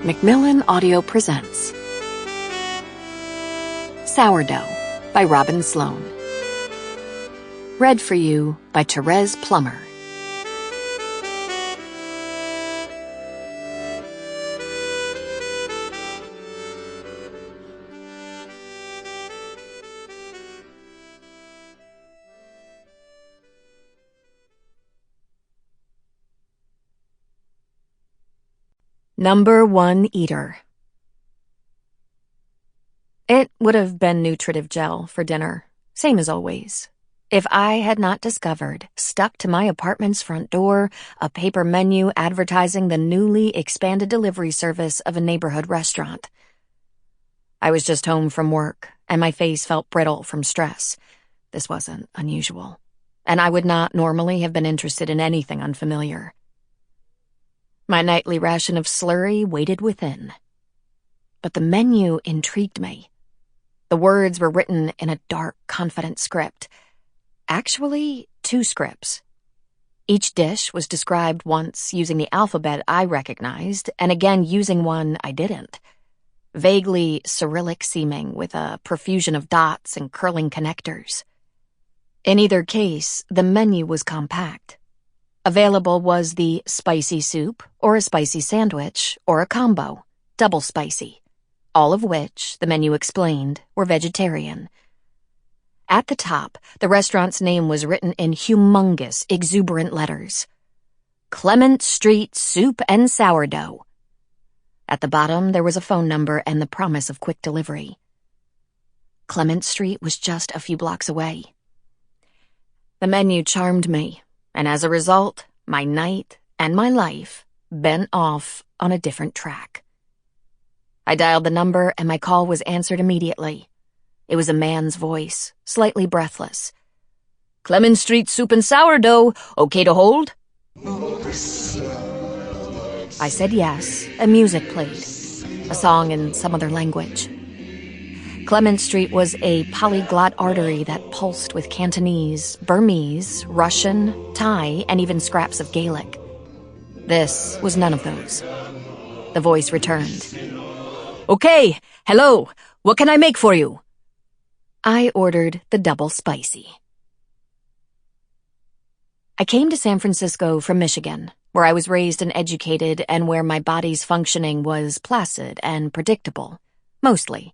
Macmillan Audio presents Sourdough by Robin Sloan. Read for you by Thérèse Plummer. Number 1 Eater. It would have been nutritive gel for dinner, same as always, if I had not discovered, stuck to my apartment's front door, a paper menu advertising the newly expanded delivery service of a neighborhood restaurant. I was just home from work, and my face felt brittle from stress. This wasn't unusual, and I would not normally have been interested in anything unfamiliar. My nightly ration of slurry waited within. But the menu intrigued me. The words were written in a dark, confident script. Actually, 2 scripts. Each dish was described once using the alphabet I recognized, and again using one I didn't. Vaguely Cyrillic seeming, with a profusion of dots and curling connectors. In either case, the menu was compact. Available was the spicy soup, or a spicy sandwich, or a combo, double spicy, all of which, the menu explained, were vegetarian. At the top, the restaurant's name was written in humongous, exuberant letters. Clement Street Soup and Sourdough. At the bottom, there was a phone number and the promise of quick delivery. Clement Street was just a few blocks away. The menu charmed me. And as a result, my night and my life bent off on a different track. I dialed the number and my call was answered immediately. It was a man's voice, slightly breathless. Clement Street Soup and Sourdough, okay to hold? I said yes, and music played, a song in some other language. Clement Street was a polyglot artery that pulsed with Cantonese, Burmese, Russian, Thai, and even scraps of Gaelic. This was none of those. The voice returned. Okay, hello, what can I make for you? I ordered the double spicy. I came to San Francisco from Michigan, where I was raised and educated and where my body's functioning was placid and predictable, mostly.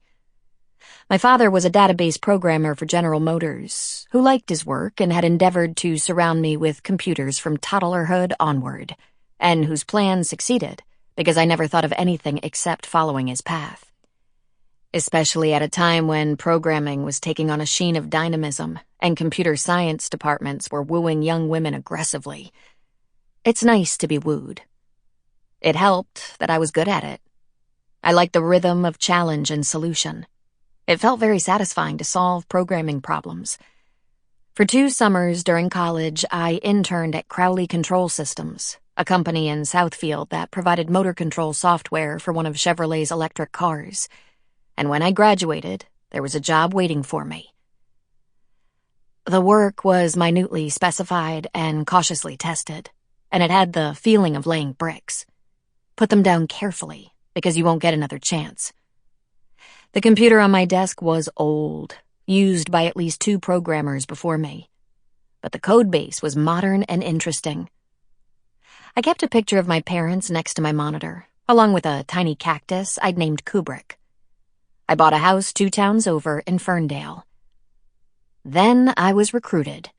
My father was a database programmer for General Motors, who liked his work and had endeavored to surround me with computers from toddlerhood onward, and whose plan succeeded, because I never thought of anything except following his path. Especially at a time when programming was taking on a sheen of dynamism, and computer science departments were wooing young women aggressively. It's nice to be wooed. It helped that I was good at it. I liked the rhythm of challenge and solution. It felt very satisfying to solve programming problems. For 2 summers during college, I interned at Crowley Control Systems, a company in Southfield that provided motor control software for one of Chevrolet's electric cars. And when I graduated, there was a job waiting for me. The work was minutely specified and cautiously tested, and it had the feeling of laying bricks. Put them down carefully, because you won't get another chance. The computer on my desk was old, used by at least 2 programmers before me. But the code base was modern and interesting. I kept a picture of my parents next to my monitor, along with a tiny cactus I'd named Kubrick. I bought a house 2 towns over in Ferndale. Then I was recruited.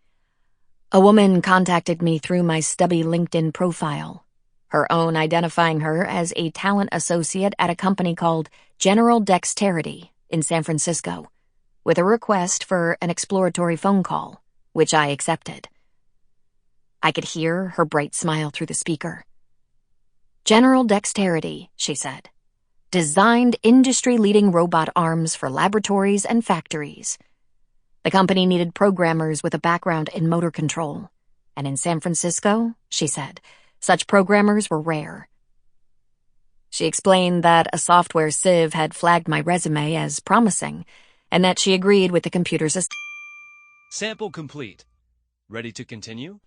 A woman contacted me through my stubby LinkedIn profile, her own identifying her as a talent associate at a company called General Dexterity in San Francisco, with a request for an exploratory phone call, which I accepted. I could hear her bright smile through the speaker. General Dexterity, she said, designed industry-leading robot arms for laboratories and factories. The company needed programmers with a background in motor control, and in San Francisco, she said, such programmers were rare. She explained that a software sieve had flagged my resume as promising, and that she agreed with the computer's Sample complete. Ready to continue?